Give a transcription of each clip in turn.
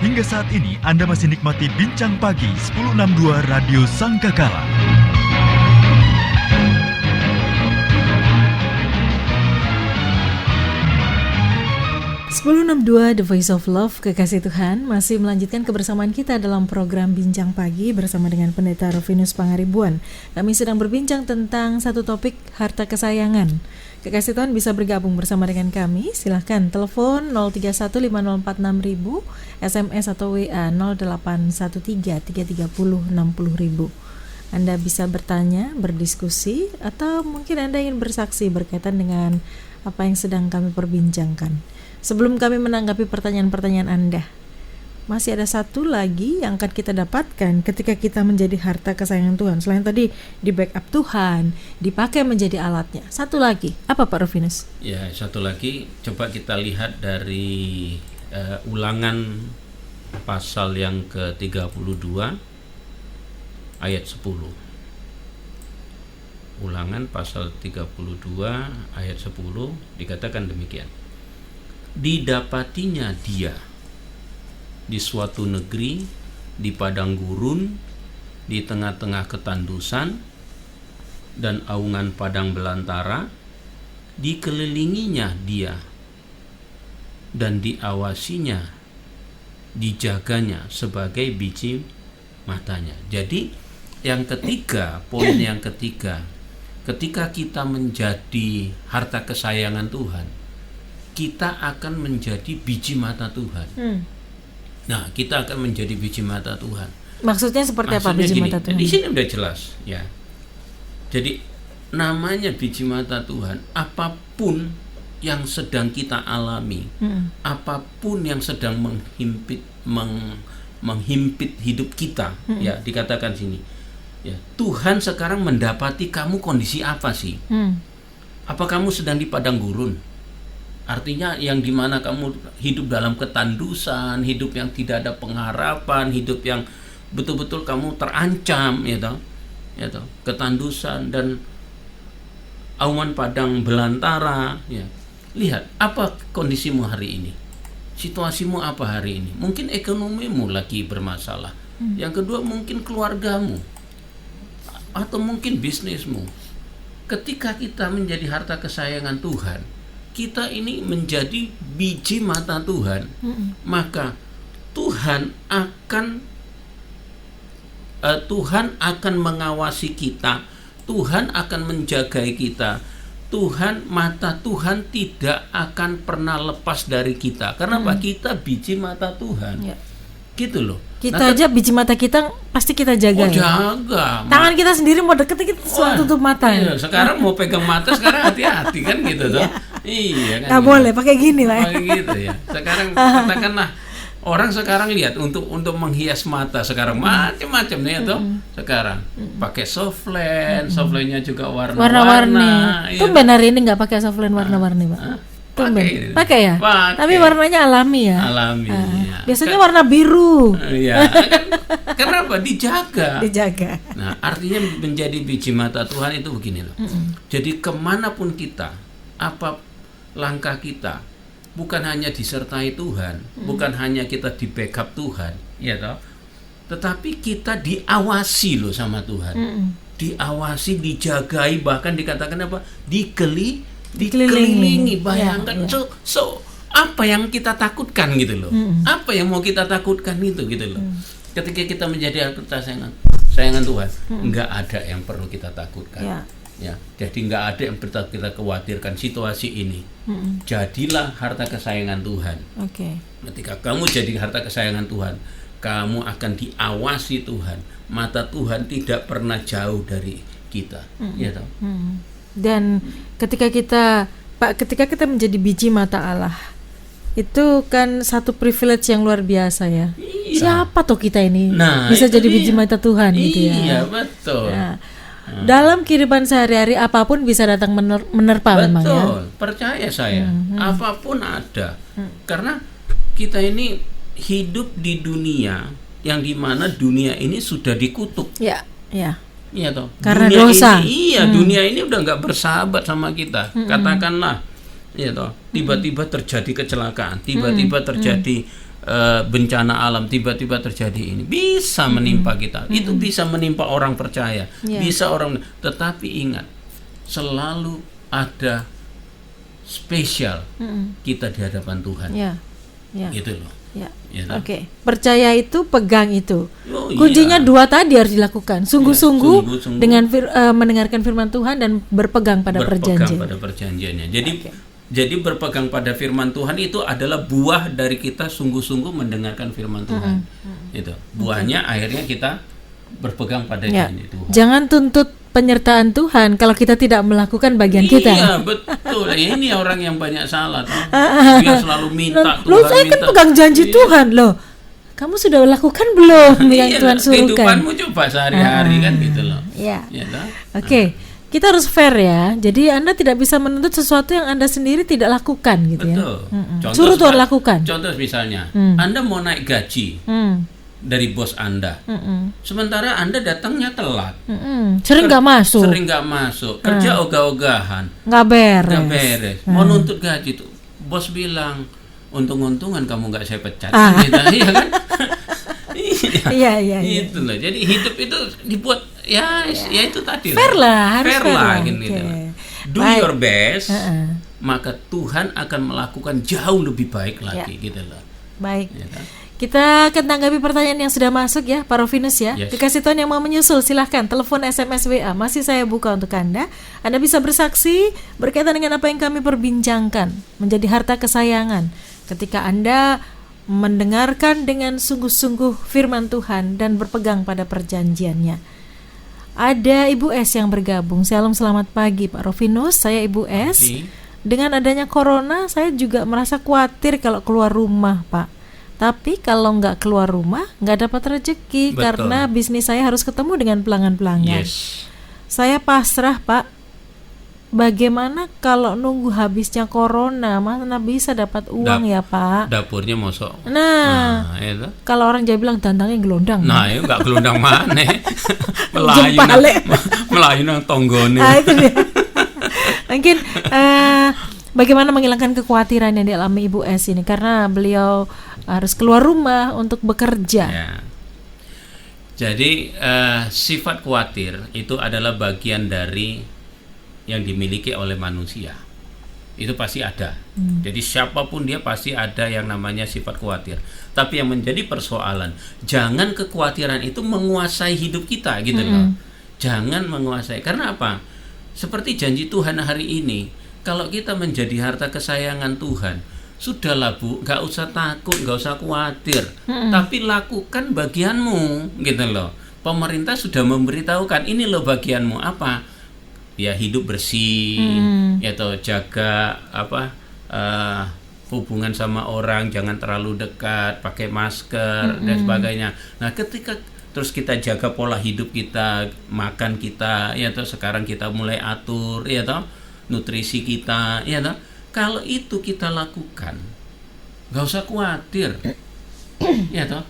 Hingga saat ini Anda masih nikmati Bincang Pagi 1062 Radio Sangkakala. The Voice of Love, Kekasih Tuhan, masih melanjutkan kebersamaan kita dalam program Bincang Pagi bersama dengan Pendeta Rufinus Pangaribuan. Kami sedang berbincang tentang satu topik, harta kesayangan. Kekasih Tuhan bisa bergabung bersama dengan kami. Silahkan telepon 0315046.000, SMS atau WA 081333060000. Anda bisa bertanya, berdiskusi, atau mungkin Anda ingin bersaksi berkaitan dengan apa yang sedang kami perbincangkan. Sebelum kami menanggapi pertanyaan-pertanyaan Anda, masih ada satu lagi yang akan kita dapatkan ketika kita menjadi harta kesayangan Tuhan. Selain tadi di backup Tuhan, dipakai menjadi alatnya. Satu lagi, apa Pak Rufinus? Ya, satu lagi, coba kita lihat dari Ulangan pasal yang ke-32 ayat 10. Ulangan pasal 32 ayat 10 dikatakan demikian. Didapatinya dia di suatu negeri, di padang gurun, di tengah-tengah ketandusan dan aungan padang belantara, dikelilinginya dia dan diawasinya, dijaganya sebagai biji matanya. Jadi yang ketiga, poin yang ketiga, ketika kita menjadi harta kesayangan Tuhan, kita akan menjadi biji mata Tuhan. Nah, kita akan menjadi biji mata Tuhan. Maksudnya seperti apa biji mata Tuhan? Di sini udah jelas, ya. Jadi namanya biji mata Tuhan, apapun yang sedang kita alami, apapun yang sedang menghimpit hidup kita, ya, dikatakan sini. Ya, Tuhan sekarang mendapati kamu kondisi apa sih? Apa kamu sedang di padang gurun? Artinya yang dimana kamu hidup dalam ketandusan, hidup yang tidak ada pengharapan, hidup yang betul-betul kamu terancam, ya toh, ketandusan dan aungan padang belantara. Ya. Lihat apa kondisimu hari ini, situasimu apa hari ini. Mungkin ekonomimu lagi bermasalah. Yang kedua mungkin keluargamu, atau mungkin bisnismu. Ketika kita menjadi harta kesayangan Tuhan, kita ini menjadi biji mata Tuhan, maka Tuhan akan mengawasi kita, Tuhan akan menjagai kita, mata Tuhan tidak akan pernah lepas dari kita. Karena apa? Kita biji mata Tuhan, gitu loh. Kita aja biji mata kita pasti kita jaga. Jaga. Tangan kita sendiri mau deket kita selalu tutup mata. Iya, sekarang mau pegang mata sekarang hati-hati kan gitu tuh. Iya kan. Nggak boleh pakai gini lah. Pakai gitu ya. Sekarang katakanlah orang sekarang lihat untuk menghias mata sekarang macam-macam nih tuh. Sekarang pakai softline, softline-nya juga warna-warni. Itu benar ini nggak pakai softline warna-warni, Pak? Pakai ya? Pake. Tapi warnanya alami ya. Alami. Ya. Biasanya warna biru. Iya. Kenapa? Dijaga. Nah, artinya menjadi biji mata Tuhan itu begini loh. Jadi kemanapun kita, apa langkah kita, bukan hanya disertai Tuhan, bukan hanya kita di backup Tuhan, ya toh, tetapi kita diawasi loh sama Tuhan. Diawasi, dijagai, bahkan dikatakan apa? Dikelilingi. Bayangkan, so apa yang kita takutkan gitu loh. Apa yang mau kita takutkan gitu loh. Ketika kita menjadi harta sayangan Tuhan, enggak ada yang perlu kita takutkan. Ya, jadi enggak ada yang perlu kita khawatirkan situasi ini. Jadilah harta kesayangan Tuhan. Ketika kamu jadi harta kesayangan Tuhan, kamu akan diawasi Tuhan. Mata Tuhan tidak pernah jauh dari kita. Ya toh. Dan ketika kita menjadi biji mata Allah, itu kan satu privilege yang luar biasa ya. Siapa tuh kita ini bisa jadi biji mata Tuhan gitu ya. Iya, betul. Nah, dalam kehidupan sehari-hari apapun bisa datang menerpa memang ya. Betul, percaya saya. Apapun ada. Karena kita ini hidup di dunia yang dimana dunia ini sudah dikutuk. Ya. Iya toh. Karena dunia dosa. Dunia ini udah nggak bersahabat sama kita. Katakanlah ya toh, tiba-tiba terjadi kecelakaan, tiba-tiba terjadi bencana alam, tiba-tiba terjadi ini, bisa menimpa kita. Itu bisa menimpa orang percaya, bisa orang, tetapi ingat, selalu ada spesial kita di hadapan Tuhan. Gitu loh. Oke. Percaya itu, pegang itu. Oh, kuncinya dua tadi harus dilakukan. Sungguh-sungguh dengan mendengarkan firman Tuhan dan berpegang pada perjanjiannya. Jadi berpegang pada firman Tuhan itu adalah buah dari kita sungguh-sungguh mendengarkan firman Tuhan. Itu buahnya akhirnya kita berpegang pada janji Tuhan. Jangan tuntut penyertaan Tuhan kalau kita tidak melakukan bagian kita. Iya, betul. Ini orang yang banyak salah. Dia selalu minta Tuhan. Loh, saya kan pegang janji Tuhan loh. Kamu sudah lakukan belum yang Tuhan suruhkan? Kehidupanmu coba sehari-hari kan gitu loh. Oke. Kita harus fair ya. Jadi Anda tidak bisa menuntut sesuatu yang Anda sendiri tidak lakukan gitu. Betul. ya. Suruh Tuhan lakukan. Contoh misalnya, Anda mau naik gaji dari bos Anda, sementara Anda datangnya telat, sering nggak masuk, kerja ogah-ogahan, nggak beres. Mau nuntut gaji tuh, bos bilang, untung-untungan kamu nggak saya pecat, gitu, iya kan? Iya. Itu loh. Jadi hidup itu dibuat ya itu tadi fair lah, harus fair lah. Gitu. Do your best, maka Tuhan akan melakukan jauh lebih baik lagi, gitu loh. Baik. Ya, kan? Kita akan tanggapi pertanyaan yang sudah masuk ya, Pak Rovinus ya. Kekasih Tuhan yang mau menyusul silahkan telepon, SMS, WA. Masih saya buka untuk Anda. Anda bisa bersaksi berkaitan dengan apa yang kami perbincangkan, menjadi harta kesayangan. Ketika Anda mendengarkan dengan sungguh-sungguh firman Tuhan dan berpegang pada perjanjiannya. Ada Ibu S yang bergabung. Shalom, selamat pagi Pak Rovinus. Saya Ibu S. Dengan adanya corona, saya juga merasa khawatir kalau keluar rumah, Pak. Tapi kalau nggak keluar rumah, nggak dapat rezeki. Karena bisnis saya harus ketemu dengan pelanggan-pelanggan. Saya pasrah, Pak. Bagaimana kalau nunggu habisnya corona, mana bisa dapat uang ya, Pak? Dapurnya mosok. Nah kalau orang Jawa bilang dandangnya gelondang. Nah, itu nggak gelondang mana? Melayu nang tonggone. Itu dia. Mungkin bagaimana menghilangkan kekhawatiran yang dialami Ibu S ini, karena beliau harus keluar rumah untuk bekerja. Jadi sifat khawatir itu adalah bagian dari yang dimiliki oleh manusia. Itu pasti ada. Jadi siapapun dia pasti ada yang namanya sifat khawatir. Tapi yang menjadi persoalan, jangan kekhawatiran itu menguasai hidup kita, gitu loh. Jangan menguasai. Karena apa? Seperti janji Tuhan hari ini, kalau kita menjadi harta kesayangan Tuhan, sudahlah Bu, gak usah takut, gak usah khawatir, tapi lakukan bagianmu, gitu loh. Pemerintah sudah memberitahukan, ini loh bagianmu, apa? Ya hidup bersih, ya toh, jaga hubungan sama orang, jangan terlalu dekat, pakai masker dan sebagainya. Nah, ketika terus kita jaga pola hidup kita, makan kita, ya toh, sekarang kita mulai atur, ya toh, nutrisi kita, ya toh. Kalau itu kita lakukan, nggak usah khawatir, ya toh,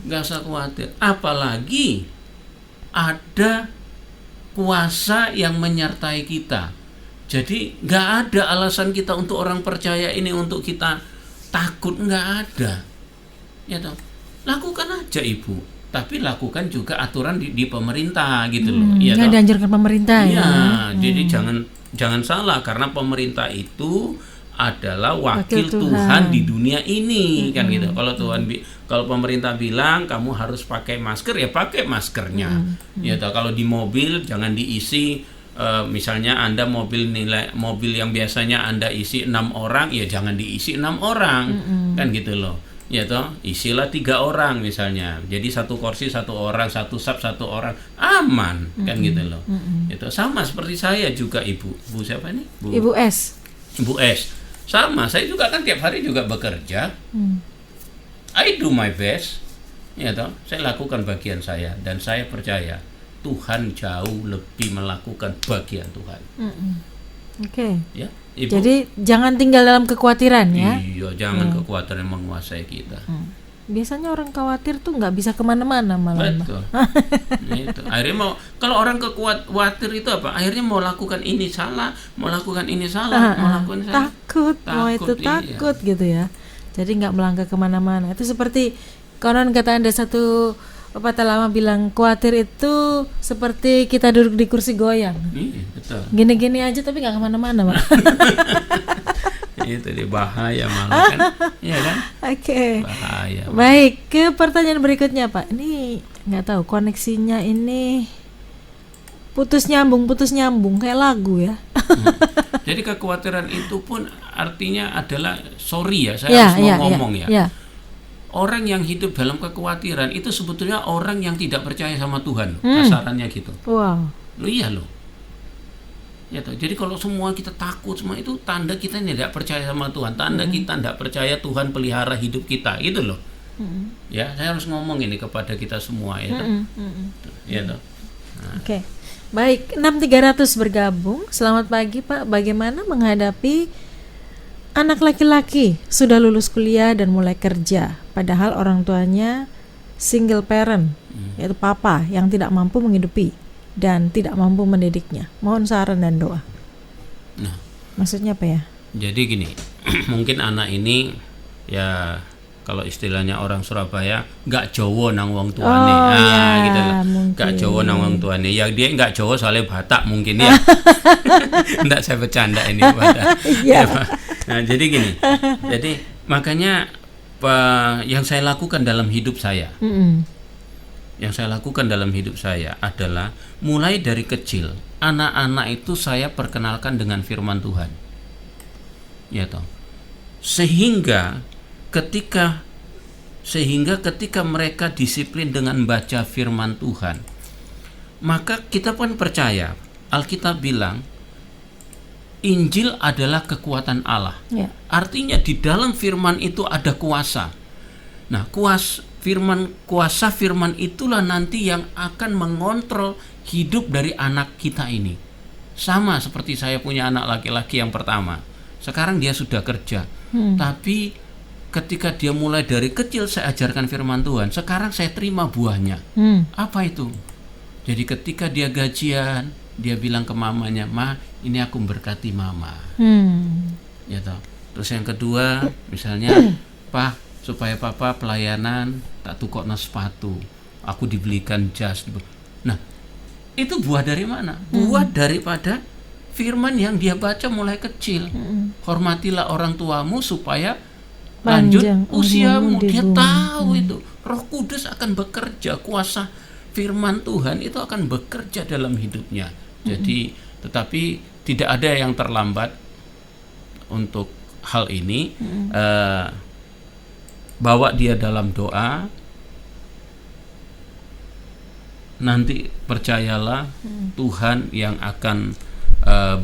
nggak usah khawatir. Apalagi ada kuasa yang menyertai kita. Jadi nggak ada alasan kita untuk orang percaya ini untuk kita takut, nggak ada. Ya toh, lakukan aja Ibu. Tapi lakukan juga aturan di pemerintah, gitu loh. Ya yang dianjurkan pemerintah ya. Jadi jangan salah, karena pemerintah itu adalah wakil Tuhan di dunia ini, kan gitu. Kalau pemerintah bilang kamu harus pakai masker, ya pakai maskernya. Ya toh, kalau di mobil jangan diisi misalnya Anda mobil yang biasanya Anda isi 6 orang, ya jangan diisi 6 orang. Kan gitu loh. Ya toh, isilah 3 orang misalnya. Jadi satu kursi 1 orang, satu sub 1 orang, aman, kan gitu loh. Itu sama seperti saya juga Ibu siapa nih? Ibu S. Ibu S. Sama, saya juga kan tiap hari juga bekerja. I do my best. Ya toh, saya lakukan bagian saya, dan saya percaya Tuhan jauh lebih melakukan bagian Tuhan. Oke. Ya, Ibu. Jadi jangan tinggal dalam kekhawatiran ya. Iya, jangan kekhawatiran menguasai kita. Biasanya orang khawatir tuh nggak bisa kemana-mana malah. Betul. Itu. Akhirnya kalau orang khawatir itu apa? Akhirnya mau lakukan ini salah, mau lakukan ini salah, mau lakukan salah. Takut, mau itu takut gitu ya. Jadi nggak melangkah kemana-mana. Itu seperti konon kata Anda satu pepatah lama bilang, khawatir itu seperti kita duduk di kursi goyang. Iya, betul. Gini-gini aja tapi nggak kemana-mana, Pak. Itu dia bahaya malah kan. Iya kan? Oke. Bahaya. Baik, ke pertanyaan berikutnya, Pak. Ini nggak tahu koneksinya ini putus nyambung kayak lagu ya. Jadi kekhawatiran itu pun artinya adalah sorry ya, saya harus ngomong ya. Orang yang hidup dalam kekhawatiran itu sebetulnya orang yang tidak percaya sama Tuhan, kasarannya gitu. Wow. Iya loh. Ya toh. Jadi kalau semua kita takut semua itu tanda kita tidak percaya sama Tuhan, tanda kita tidak percaya Tuhan pelihara hidup kita, itu loh. Ya, saya harus ngomong ini kepada kita semua ya toh. Ya toh. Nah. Oke. Baik, 6300 bergabung. Selamat pagi, Pak. Bagaimana menghadapi anak laki-laki sudah lulus kuliah dan mulai kerja, padahal orang tuanya single parent, yaitu papa yang tidak mampu menghidupi dan tidak mampu mendidiknya. Mohon saran dan doa. Nah, maksudnya apa ya? Jadi gini, mungkin anak ini ya kalau istilahnya orang Surabaya nggak Jawa nang wong tuane, gitu lah. Nggak Jawa nang wong tuane. Ya dia nggak Jawa soalnya Batak mungkin ya. Nggak, saya bercanda ini Batak. Ya, nah jadi gini, jadi makanya yang saya lakukan dalam hidup saya. Yang saya lakukan dalam hidup saya adalah mulai dari kecil anak-anak itu saya perkenalkan dengan firman Tuhan, ya toh. Sehingga ketika mereka disiplin dengan baca firman Tuhan, maka kita pun percaya. Alkitab bilang Injil adalah kekuatan Allah. Artinya di dalam firman itu ada kuasa. Nah, kuasa firman itulah nanti yang akan mengontrol hidup dari anak kita ini. Sama seperti saya punya anak laki-laki yang pertama. Sekarang dia sudah kerja. Tapi ketika dia mulai dari kecil saya ajarkan firman Tuhan. Sekarang saya terima buahnya. Apa itu? Jadi ketika dia gajian, dia bilang ke mamanya, "Ma, ini aku berkati mama." Ya toh. Terus yang kedua, misalnya, "Pak, supaya papa pelayanan tak tukokno sepatu, aku dibelikan jas." Nah, itu buah dari mana? Buah daripada firman yang dia baca mulai kecil. Hormatilah orang tuamu supaya lanjut usiamu. Dia tahu itu Roh Kudus akan bekerja, kuasa firman Tuhan itu akan bekerja dalam hidupnya. Jadi tetapi tidak ada yang terlambat untuk hal ini. Bawa dia dalam doa, nanti percayalah Tuhan yang akan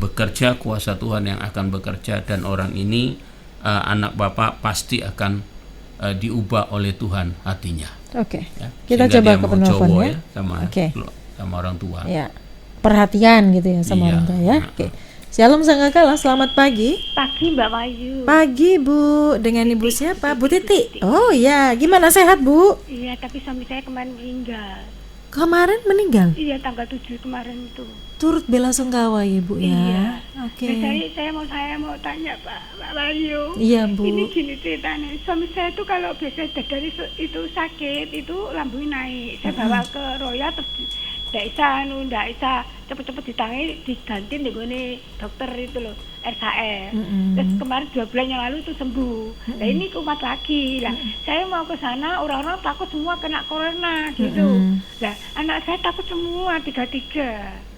bekerja, kuasa Tuhan yang akan bekerja, dan orang ini anak Bapak pasti akan diubah oleh Tuhan hatinya. Oke. Ya, kita coba ke penelpon ya. Sama orang tua. Ya. Perhatian gitu ya sama orang tua ya. Oke. Shalom Sanggakala, selamat pagi. Pagi Mbak Wayu. Pagi Bu, dengan Ibu siapa? Bu Titi. Oh ya, gimana, sehat Bu? Iya, tapi suami saya kemarin meninggal. Kemarin meninggal? Iya, tanggal 7 kemarin itu. Turut belasungkawa ya Bu ya. Iya. Oke. Saya mau tanya Pak Wayu. Iya Bu. Ini gini ceritanya, suami saya itu kalau biasa dari itu sakit itu lambungnya naik. Saya bawa ke Roya terus ndak bisa cepet-cepet diganti nih dokter itu loh, RSAE. Terus kemarin 2 bulan yang lalu itu sembuh. Nah ini kumat lagi lah. Saya mau ke sana, orang-orang takut semua kena corona gitu. Lah anak saya takut semua 3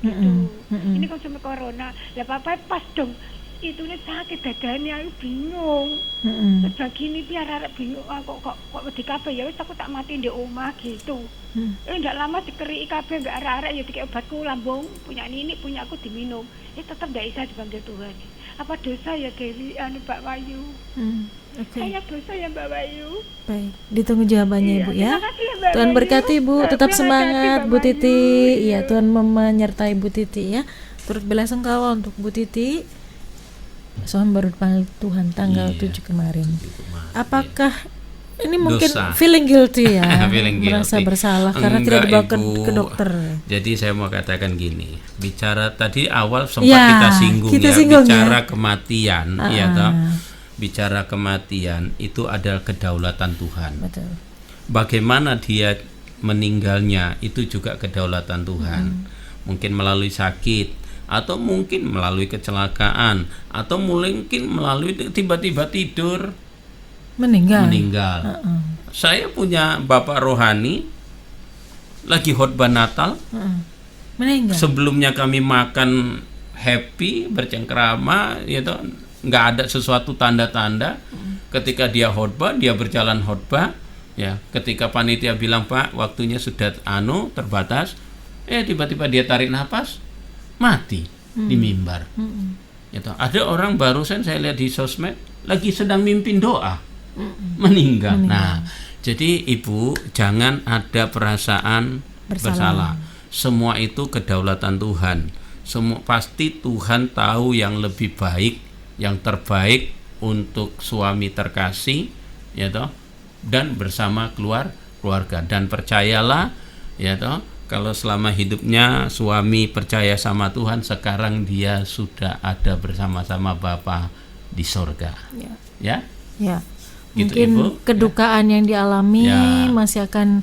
gitu. Ini kan sampai corona. Lah papa pas dong itu nih sakit dadanya, aku bingung. Terus begini biar arek bingung, kok wedi kabeh ya wis aku tak mati di omah gitu. Ndak lama dikeri kabeh mbak arek ya dikek obatku lambung, punya ini punya aku diminum. Tetap ndak bisa dipanggil Tuhan. Apa dosa ya Dewi Mbak Wayu? Saya dosa ya Mbak Wayu. Baik, ditunggu jawabannya Ibu ya. Mbak Tuhan Wayu. berkati Bu, tetap semangat Bu Titi. Iya, Tuhan menyertai Bu Titi ya. Turut belasungkawa untuk Bu Titi. Suami baru dipanggil Tuhan tanggal 7 kemarin. Apakah ini mungkin dosa. feeling guilty ya, Feeling merasa guilty. bersalah karena Enggak, tidak dibawa Ibu. ke dokter. Jadi saya mau katakan gini, bicara tadi awal sempat Ya, kita singgung kita ya, singgung bicara ya. kematian, ya toh. Bicara kematian itu adalah kedaulatan Tuhan. Betul. Bagaimana dia meninggalnya itu juga kedaulatan Tuhan. Mungkin melalui sakit, atau mungkin melalui kecelakaan, atau mungkin melalui tiba-tiba tidur meninggal. Saya punya bapak rohani lagi khotbah Natal. Meninggal. Sebelumnya kami makan happy, bercengkrama, gitu, nggak ada sesuatu tanda-tanda. Ketika dia khotbah, dia berjalan khotbah, ya. Ketika panitia bilang, Pak, waktunya sudah terbatas, tiba-tiba dia tarik nafas, mati di mimbar. Gitu. Ada orang barusan saya lihat di sosmed lagi sedang mimpin doa, meninggal. Nah, jadi Ibu jangan ada perasaan bersalah. Semua itu kedaulatan Tuhan. Semua pasti Tuhan tahu yang lebih baik, yang terbaik untuk suami terkasih, ya toh, dan bersama keluarga. Dan percayalah, ya toh, kalau selama hidupnya suami percaya sama Tuhan, sekarang dia sudah ada bersama-sama Bapa di sorga. Ya. Gitu, Mungkin Ibu. kedukaan yang dialami Ya. masih akan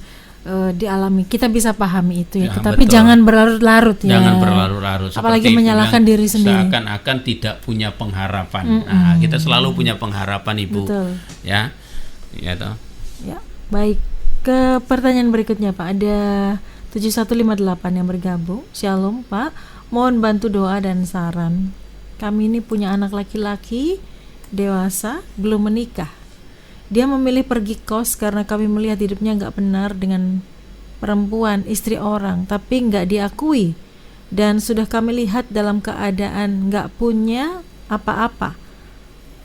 dialami. Kita bisa pahami itu ya, Ya, tetapi betul. jangan berlarut-larut ya. Jangan berlarut-larut. Apalagi Seperti menyalahkan bilang, diri sendiri. seakan-akan tidak punya pengharapan. Nah, kita selalu punya pengharapan, Ibu. Betul. Ya. Ya toh. Ya, baik. Ke pertanyaan berikutnya, Pak. Ada 7158 yang bergabung. Shalom, Pak. Mohon bantu doa dan saran. Kami ini punya anak laki-laki dewasa, belum menikah. Dia memilih pergi kos karena kami melihat hidupnya nggak benar dengan perempuan, istri orang, tapi nggak diakui. Dan sudah kami lihat dalam keadaan nggak punya apa-apa.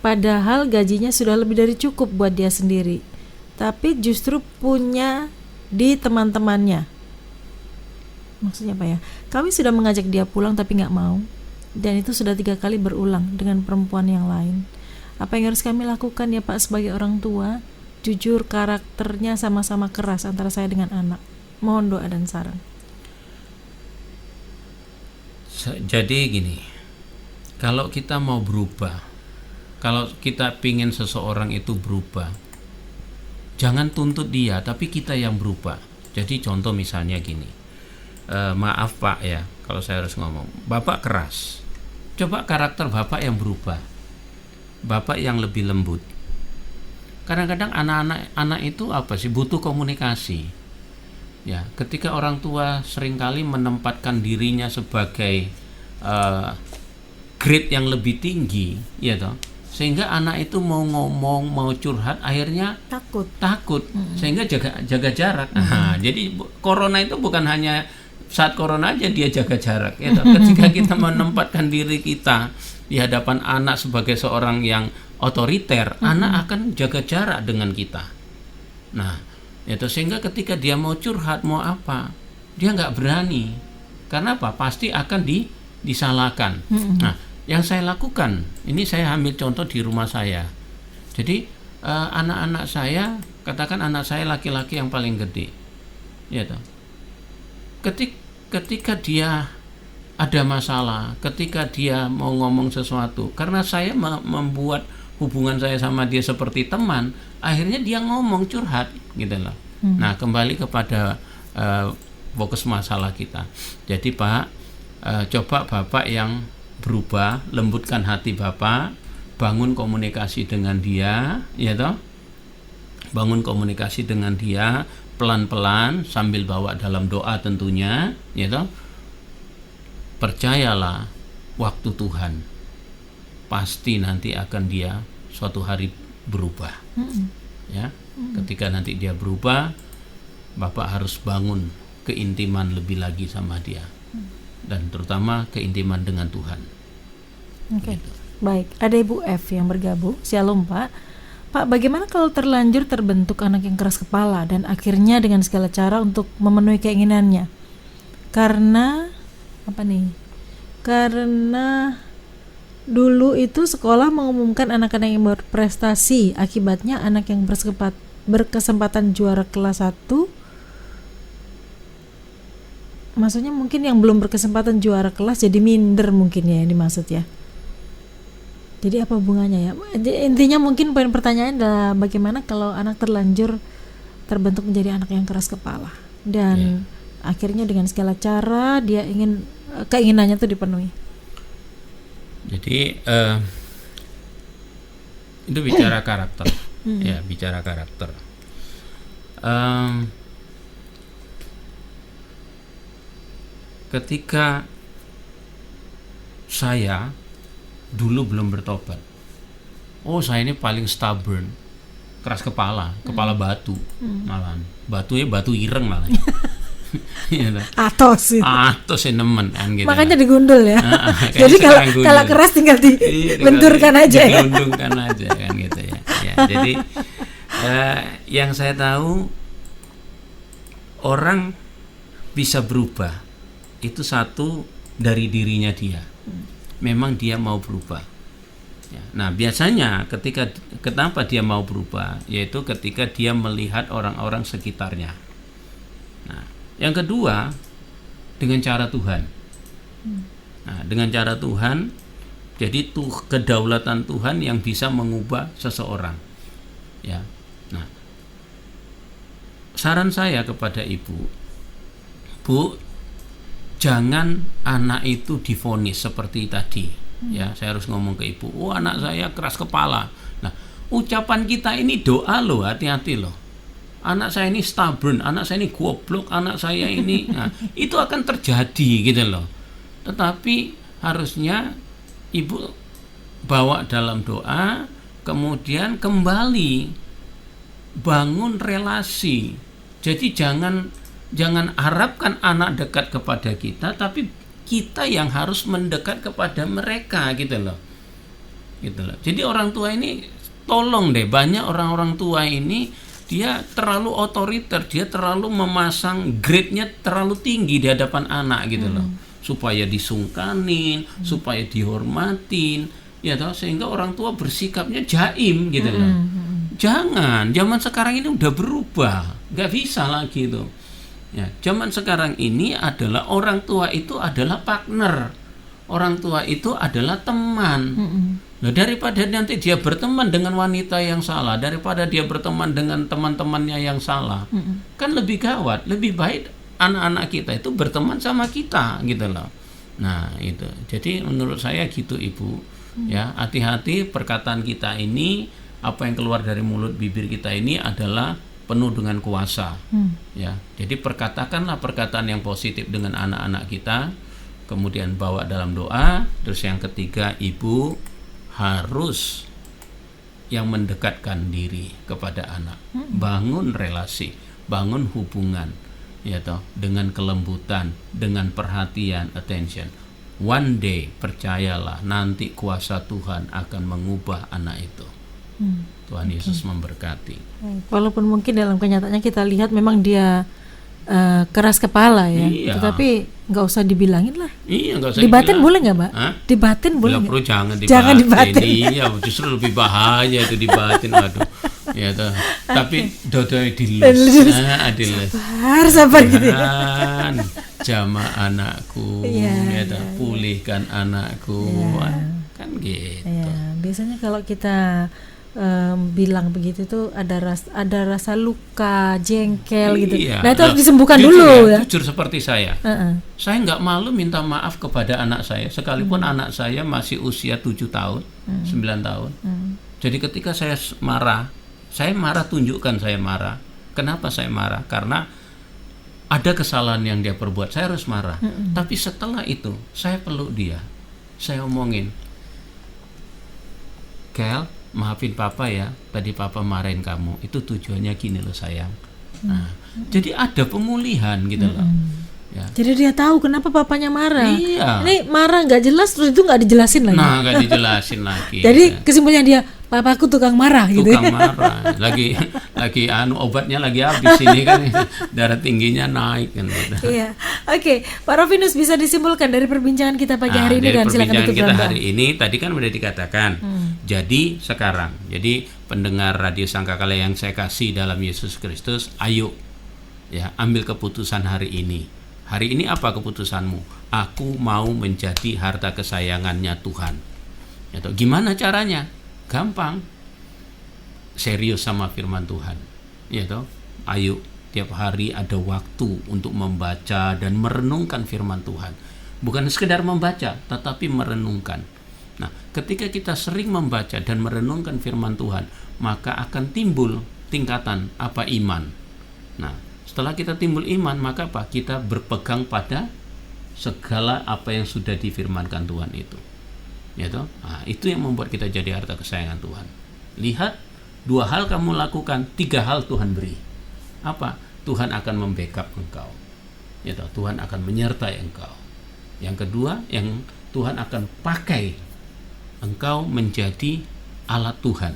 Padahal gajinya sudah lebih dari cukup buat dia sendiri. Tapi justru punya di teman-temannya. Maksudnya apa ya? Kami sudah mengajak dia pulang tapi nggak mau. Dan itu sudah 3 kali berulang dengan perempuan yang lain. Apa yang harus kami lakukan ya Pak sebagai orang tua? Jujur karakternya sama-sama keras antara saya dengan anak. Mohon doa dan saran. Jadi gini, kalau kita mau berubah, kalau kita pingin seseorang itu berubah, jangan tuntut dia, tapi kita yang berubah. Jadi contoh misalnya gini, maaf Pak ya, kalau saya harus ngomong, Bapak keras, coba karakter Bapak yang berubah, Bapak yang lebih lembut. Kadang-kadang anak itu apa sih, butuh komunikasi. Ya, ketika orang tua seringkali menempatkan dirinya sebagai grade yang lebih tinggi, ya toh, sehingga anak itu mau ngomong, mau curhat, akhirnya takut, sehingga jaga jarak. Nah, jadi corona itu bukan hanya saat corona aja dia jaga jarak, ya toh. Ketika kita menempatkan diri kita di hadapan anak sebagai seorang yang otoriter, anak akan jaga jarak dengan kita. Nah, itu sehingga ketika dia mau curhat, mau apa, dia nggak berani. Karena apa? Pasti akan disalahkan. Nah, yang saya lakukan, ini saya ambil contoh di rumah saya. Jadi anak-anak saya, katakan anak saya laki-laki yang paling gede, ya toh. Ketika dia ada masalah, ketika dia mau ngomong sesuatu, karena saya membuat hubungan saya sama dia seperti teman, akhirnya dia ngomong curhat, gitu loh. Nah, kembali kepada fokus masalah kita. Jadi Pak, coba Bapak yang berubah, lembutkan hati Bapak, bangun komunikasi dengan dia, ya toh, bangun komunikasi dengan dia pelan-pelan sambil bawa dalam doa tentunya, ya toh. Percayalah, waktu Tuhan pasti nanti akan dia suatu hari berubah. Ya, ketika nanti dia berubah, Bapak harus bangun keintiman lebih lagi sama dia, dan terutama keintiman dengan Tuhan. Oke. Gitu. Baik, ada Ibu F yang bergabung. Shalom Pak. Pak, bagaimana kalau terlanjur terbentuk anak yang keras kepala dan akhirnya dengan segala cara untuk memenuhi keinginannya? Karena apa nih? Karena dulu itu sekolah mengumumkan anak-anak yang berprestasi, akibatnya anak yang berkesempatan juara kelas 1, maksudnya mungkin yang belum berkesempatan juara kelas jadi minder mungkin ya yang dimaksud ya. Jadi apa hubungannya ya? Intinya mungkin poin pertanyaan adalah bagaimana kalau anak terlanjur terbentuk menjadi anak yang keras kepala dan akhirnya dengan segala cara dia ingin keinginannya itu dipenuhi. Jadi itu bicara karakter, ya bicara karakter. Ketika saya dulu belum bertobat, saya ini paling stubborn, keras kepala, kepala batu, malahan batu ireng malah. Atos nemen kan gitu. Makanya digundul ya. Jadi kalau keras tinggal dibenturkan aja ya. Digundulkan aja kan gitu ya. Jadi yang saya tahu orang bisa berubah itu satu dari dirinya dia. Memang dia mau berubah. Nah biasanya kenapa dia mau berubah, yaitu ketika dia melihat orang-orang sekitarnya. Nah, yang kedua dengan cara Tuhan. Nah, dengan cara Tuhan, jadi kedaulatan Tuhan yang bisa mengubah seseorang. Ya. Nah, saran saya kepada ibu, Bu, jangan anak itu divonis seperti tadi. Ya, saya harus ngomong ke ibu, anak saya keras kepala. Nah, ucapan kita ini doa loh, hati-hati loh. Anak saya ini stubborn, anak saya ini goblok, anak saya ini, itu akan terjadi gitu loh. Tetapi harusnya ibu bawa dalam doa, kemudian kembali bangun relasi. Jadi jangan harapkan anak dekat kepada kita, tapi kita yang harus mendekat kepada mereka gitu loh. Jadi orang tua ini tolong deh, banyak orang-orang tua ini dia terlalu otoriter, dia terlalu memasang grade-nya terlalu tinggi di hadapan anak gitu loh, supaya disungkanin, supaya dihormatin, ya toh, sehingga orang tua bersikapnya jaim gitu loh. Jangan, zaman sekarang ini udah berubah, nggak bisa lagi tuh. Ya, zaman sekarang ini adalah orang tua itu adalah partner, orang tua itu adalah teman. Nah, daripada nanti dia berteman dengan wanita yang salah, daripada dia berteman dengan teman-temannya yang salah, kan lebih gawat. Lebih baik anak-anak kita itu berteman sama kita gitu loh. Nah itu, jadi menurut saya gitu ibu. Ya, hati-hati perkataan kita ini, apa yang keluar dari mulut bibir kita ini adalah penuh dengan kuasa. Ya, jadi perkatakanlah perkataan yang positif dengan anak-anak kita, kemudian bawa dalam doa. Terus yang ketiga, ibu harus yang mendekatkan diri kepada anak, bangun relasi, bangun hubungan, ya toh, dengan kelembutan, dengan perhatian, attention. One day, percayalah, nanti kuasa Tuhan akan mengubah anak itu. Tuhan Yesus memberkati. Walaupun mungkin dalam kenyataannya kita lihat memang dia keras kepala ya, tetapi nggak usah dibilangin lah. Iya, nggak usah. Dibatin boleh nggak, Mbak? Dibatin boleh nggak? Jangan dibatin. Iya, justru lebih bahaya itu dibatin. Aduh, ya toh. Tapi dodoi dilus. Sabar gitu. Jama anakku, ya toh, pulihkan anakku, kan gitu. Ya, biasanya kalau kita bilang begitu tuh ada rasa luka, jengkel gitu. Nah itu harus disembuhkan dulu ya. Jujur seperti saya, saya nggak malu minta maaf kepada anak saya, sekalipun anak saya masih usia 7 tahun, 9 tahun. Jadi ketika saya marah tunjukkan saya marah. Kenapa saya marah? Karena ada kesalahan yang dia perbuat, saya harus marah. Tapi setelah itu saya peluk dia, saya omongin, Kel, maafin papa ya, tadi papa marahin kamu, itu tujuannya gini loh sayang. Nah, jadi ada pemulihan gitu loh. Ya. Jadi dia tahu kenapa papanya marah. Iya. Ini marah nggak jelas, terus itu nggak dijelasin lagi. Nah, nggak dijelasin lagi. Jadi kesimpulannya dia, papaku tukang marah gitu. Tukang marah. Lagi obatnya lagi habis ini kan, darah tingginya naik kan. Gitu. Iya. Oke, Pak Rovinus, bisa disimpulkan dari perbincangan kita pagi hari ini dan silakan tutup. Perbincangan kita hari ini tadi kan sudah dikatakan Jadi sekarang, jadi pendengar Radio Sangkakala yang saya kasih dalam Yesus Kristus, ayo ya ambil keputusan hari ini. Hari ini apa keputusanmu? Aku mau menjadi harta kesayangannya Tuhan. Ya, gimana caranya? Gampang. Serius sama firman Tuhan. Ya toh? Ayo tiap hari ada waktu untuk membaca dan merenungkan firman Tuhan. Bukan sekedar membaca, tetapi merenungkan. Nah, ketika kita sering membaca dan merenungkan firman Tuhan, maka akan timbul tingkatan apa iman. Nah, setelah kita timbul iman, maka apa? Kita berpegang pada segala apa yang sudah difirmankan Tuhan itu. Ya toh? Nah, itu yang membuat kita jadi harta kesayangan Tuhan. Lihat, 2 hal kamu lakukan, 3 hal Tuhan beri. Apa? Tuhan akan membackup engkau. Ya toh? Tuhan akan menyertai engkau. Yang kedua, yang Tuhan akan pakai engkau menjadi alat Tuhan.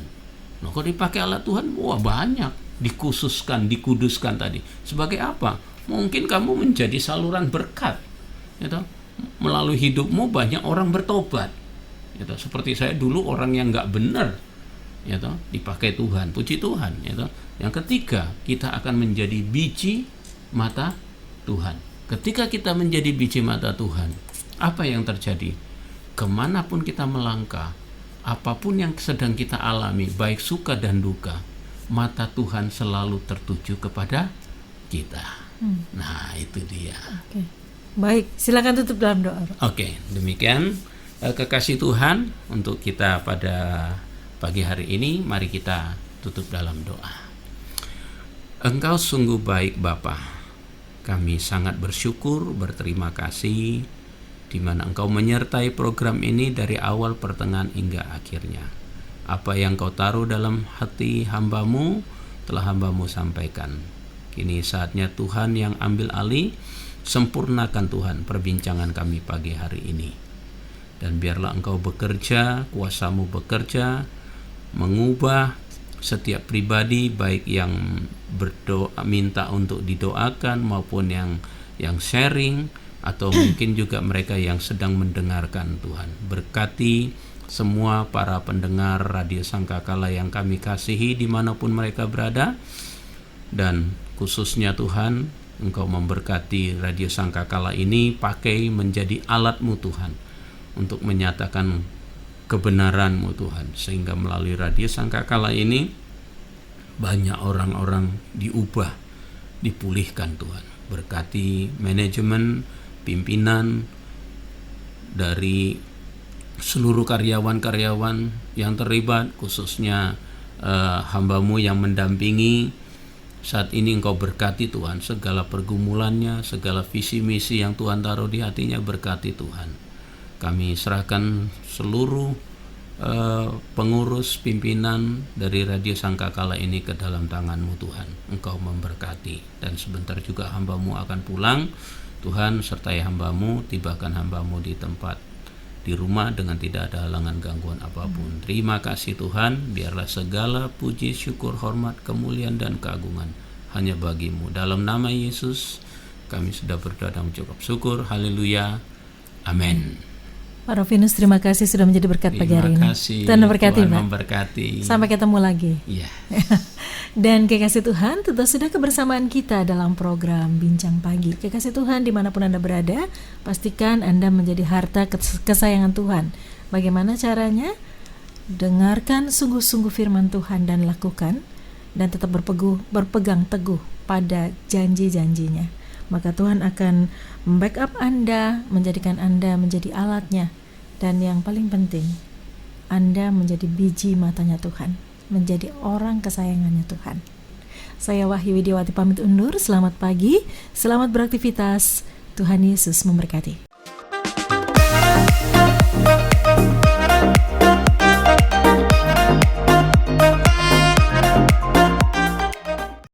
Nah, kalau dipakai alat Tuhan, wah banyak. Dikhususkan, dikuduskan tadi. Sebagai apa? Mungkin kamu menjadi saluran berkat. Gitu. Melalui hidupmu banyak orang bertobat. Gitu. Seperti saya dulu orang yang nggak benar. Gitu. Dipakai Tuhan, puji Tuhan. Gitu. Yang ketiga, kita akan menjadi biji mata Tuhan. Ketika kita menjadi biji mata Tuhan, apa yang terjadi? Kemanapun kita melangkah, apapun yang sedang kita alami, baik suka dan duka, mata Tuhan selalu tertuju kepada kita. Nah, itu dia. Oke. Baik, silakan tutup dalam doa. Oke, demikian kekasih Tuhan untuk kita pada pagi hari ini. Mari kita tutup dalam doa. Engkau sungguh baik Bapa. Kami sangat bersyukur, berterima kasih di mana Engkau menyertai program ini dari awal, pertengahan hingga akhirnya. Apa yang Kau taruh dalam hati hamba-Mu telah hamba-Mu sampaikan. Kini saatnya Tuhan yang ambil alih, sempurnakan Tuhan perbincangan kami pagi hari ini. Dan biarlah Engkau bekerja, kuasa-Mu bekerja, mengubah setiap pribadi, baik yang berdoa minta untuk didoakan maupun yang sharing, atau mungkin juga mereka yang sedang mendengarkan. Tuhan berkati semua para pendengar Radio Sangkakala yang kami kasihi dimanapun mereka berada, dan khususnya Tuhan, Engkau memberkati Radio Sangkakala ini, pakai menjadi alat-Mu Tuhan untuk menyatakan kebenaran-Mu Tuhan, sehingga melalui Radio Sangkakala ini banyak orang-orang diubah, dipulihkan Tuhan. Berkati manajemen, pimpinan, dari seluruh karyawan-karyawan yang terlibat, khususnya hamba-Mu yang mendampingi saat ini. Engkau berkati Tuhan segala pergumulannya, segala visi misi yang Tuhan taruh di hatinya, berkati Tuhan. Kami serahkan seluruh pengurus pimpinan dari Radio Sangkakala ini ke dalam tangan-Mu Tuhan. Engkau memberkati, dan sebentar juga hamba-Mu akan pulang. Tuhan sertai hamba-Mu, tibakan hamba-Mu di tempat, di rumah dengan tidak ada halangan gangguan apapun. Terima kasih Tuhan, biarlah segala puji, syukur, hormat, kemuliaan dan keagungan hanya bagi-Mu. Dalam nama Yesus kami sudah berdoa dan mengucap syukur. Haleluya. Amin. Pak Rovinus, terima kasih sudah menjadi berkat pagi hari ini. Terima kasih. Tuhan memberkati, Tuhan Pak. memberkati. Sampai ketemu lagi. Iya. Dan kekasih Tuhan, tentu sudah kebersamaan kita dalam program Bincang Pagi. Kekasih Tuhan, dimanapun Anda berada, pastikan Anda menjadi harta kesayangan Tuhan. Bagaimana caranya? Dengarkan sungguh-sungguh firman Tuhan dan lakukan, dan tetap berpegang teguh pada janji-janjinya. Maka Tuhan akan membackup Anda, menjadikan Anda menjadi alatnya. Dan yang paling penting, Anda menjadi biji matanya Tuhan, menjadi orang kesayangannya Tuhan. Saya Wahyu Widiawati pamit undur. Selamat pagi, selamat beraktivitas. Tuhan Yesus memberkati.